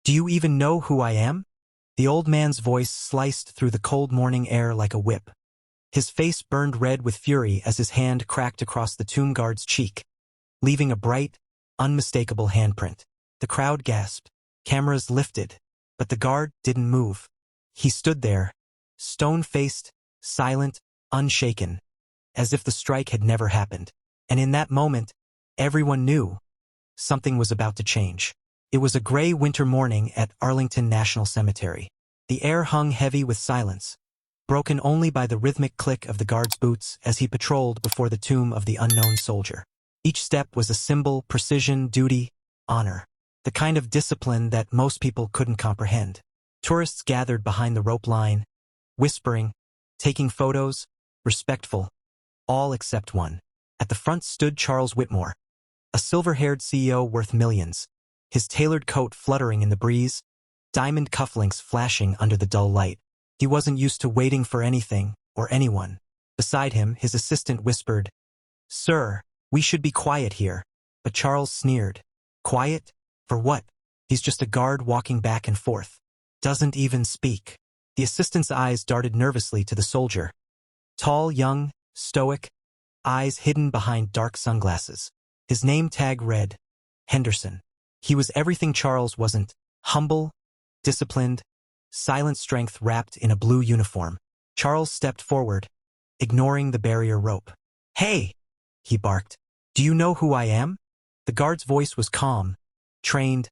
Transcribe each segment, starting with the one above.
Do you even know who I am? The old man's voice sliced through the cold morning air like a whip. His face burned red with fury as his hand cracked across the tomb guard's cheek, leaving a bright, unmistakable handprint. The crowd gasped. Cameras lifted, but the guard didn't move. He stood there, stone-faced, silent, unshaken, as if the strike had never happened. And in that moment, everyone knew something was about to change. It was a gray winter morning at Arlington National Cemetery. The air hung heavy with silence, broken only by the rhythmic click of the guard's boots as he patrolled before the tomb of the unknown soldier. Each step was a symbol, precision, duty, honor, the kind of discipline that most people couldn't comprehend. Tourists gathered behind the rope line, whispering, taking photos, respectful, all except one. At the front stood Charles Whitmore, a silver-haired CEO worth millions, his tailored coat fluttering in the breeze, diamond cufflinks flashing under the dull light. He wasn't used to waiting for anything or anyone. Beside him, his assistant whispered, "Sir, we should be quiet here." But Charles sneered. Quiet? For what? He's just a guard walking back and forth. Doesn't even speak. The assistant's eyes darted nervously to the soldier. Tall, young, stoic, eyes hidden behind dark sunglasses. His name tag read, Henderson. He was everything Charles wasn't. Humble, disciplined, silent strength wrapped in a blue uniform. Charles stepped forward, ignoring the barrier rope. "Hey!" he barked. "Do you know who I am?" The guard's voice was calm, trained,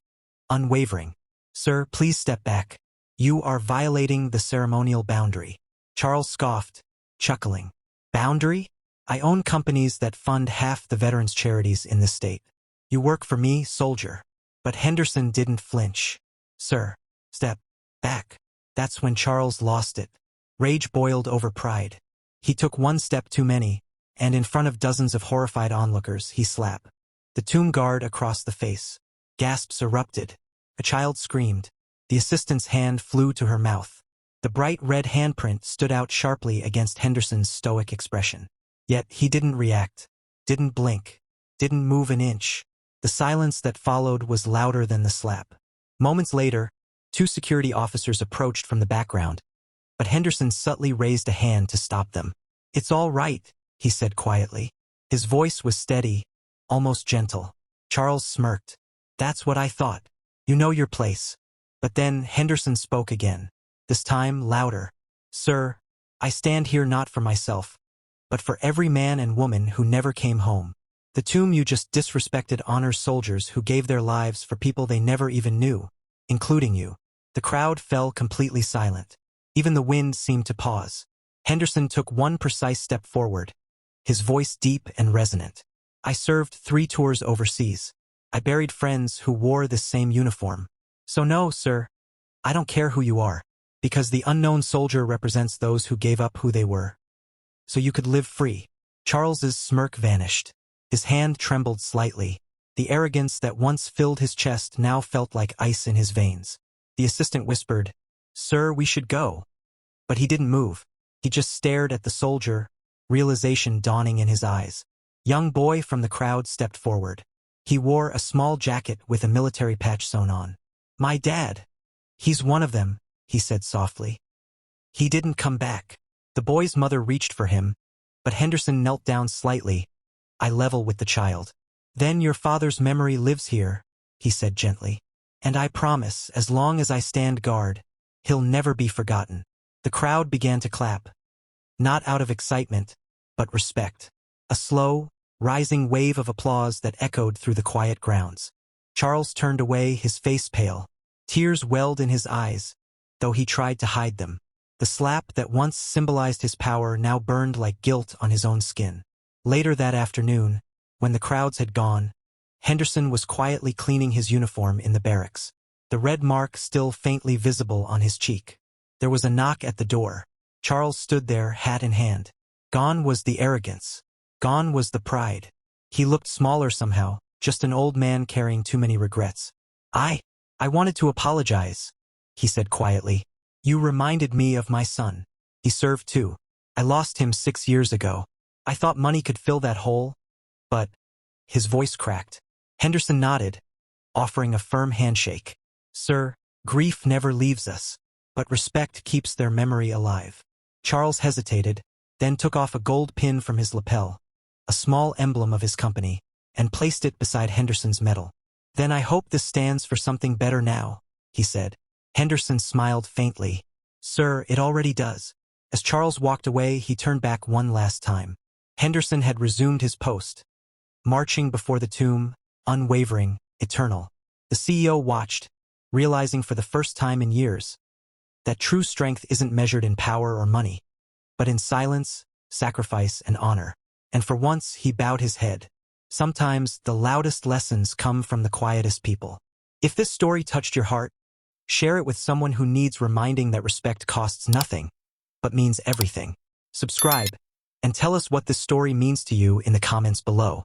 unwavering. "Sir, please step back. You are violating the ceremonial boundary." Charles scoffed, chuckling. "Boundary? I own companies that fund half the veterans' charities in this state. You work for me, soldier." But Henderson didn't flinch. "Sir, step back." That's when Charles lost it. Rage boiled over pride. He took one step too many, and in front of dozens of horrified onlookers, he slapped the tomb guard across the face. Gasps erupted. A child screamed. The assistant's hand flew to her mouth. The bright red handprint stood out sharply against Henderson's stoic expression. Yet he didn't react, didn't blink, didn't move an inch. The silence that followed was louder than the slap. Moments later, two security officers approached from the background, but Henderson subtly raised a hand to stop them. "It's all right," he said quietly. His voice was steady, almost gentle. Charles smirked. "That's what I thought. You know your place." But then Henderson spoke again, this time louder. "Sir, I stand here not for myself, but for every man and woman who never came home. The tomb you just disrespected honors soldiers who gave their lives for people they never even knew, including you." The crowd fell completely silent. Even the wind seemed to pause. Henderson took one precise step forward, his voice deep and resonant. "I served 3 tours overseas. I buried friends who wore this same uniform. So no, sir, I don't care who you are, because the unknown soldier represents those who gave up who they were, so you could live free." Charles's smirk vanished. His hand trembled slightly. The arrogance that once filled his chest now felt like ice in his veins. The assistant whispered, "Sir, we should go." But he didn't move. He just stared at the soldier, realization dawning in his eyes. Young boy from the crowd stepped forward. He wore a small jacket with a military patch sewn on. "My dad. He's one of them," he said softly. "He didn't come back." The boy's mother reached for him, but Henderson knelt down slightly, eye level with the child. "Then your father's memory lives here," he said gently. "And I promise, as long as I stand guard, he'll never be forgotten." The crowd began to clap, not out of excitement, but respect. A slow, rising wave of applause that echoed through the quiet grounds. Charles turned away, his face pale. Tears welled in his eyes, though he tried to hide them. The slap that once symbolized his power now burned like guilt on his own skin. Later that afternoon, when the crowds had gone, Henderson was quietly cleaning his uniform in the barracks, the red mark still faintly visible on his cheek. There was a knock at the door. Charles stood there, hat in hand. Gone was the arrogance. Gone was the pride. He looked smaller somehow, just an old man carrying too many regrets. I wanted to apologize," he said quietly. "You reminded me of my son. He served too. I lost him 6 years ago. I thought money could fill that hole, but..." His voice cracked. Henderson nodded, offering a firm handshake. "Sir, Grief never leaves us, but respect keeps their memory alive. Charles hesitated, then took off a gold pin from his lapel, a small emblem of his company, and placed it beside Henderson's medal. "Then I hope this stands for something better now," he said. Henderson smiled faintly. "Sir, it already does." As Charles walked away, he turned back one last time. Henderson had resumed his post, marching before the tomb, unwavering, eternal. The CEO watched, realizing for the first time in years that true strength isn't measured in power or money, but in silence, sacrifice, and honor. And for once, he bowed his head. Sometimes, the loudest lessons come from the quietest people. If this story touched your heart, share it with someone who needs reminding that respect costs nothing, but means everything. Subscribe, and tell us what this story means to you in the comments below.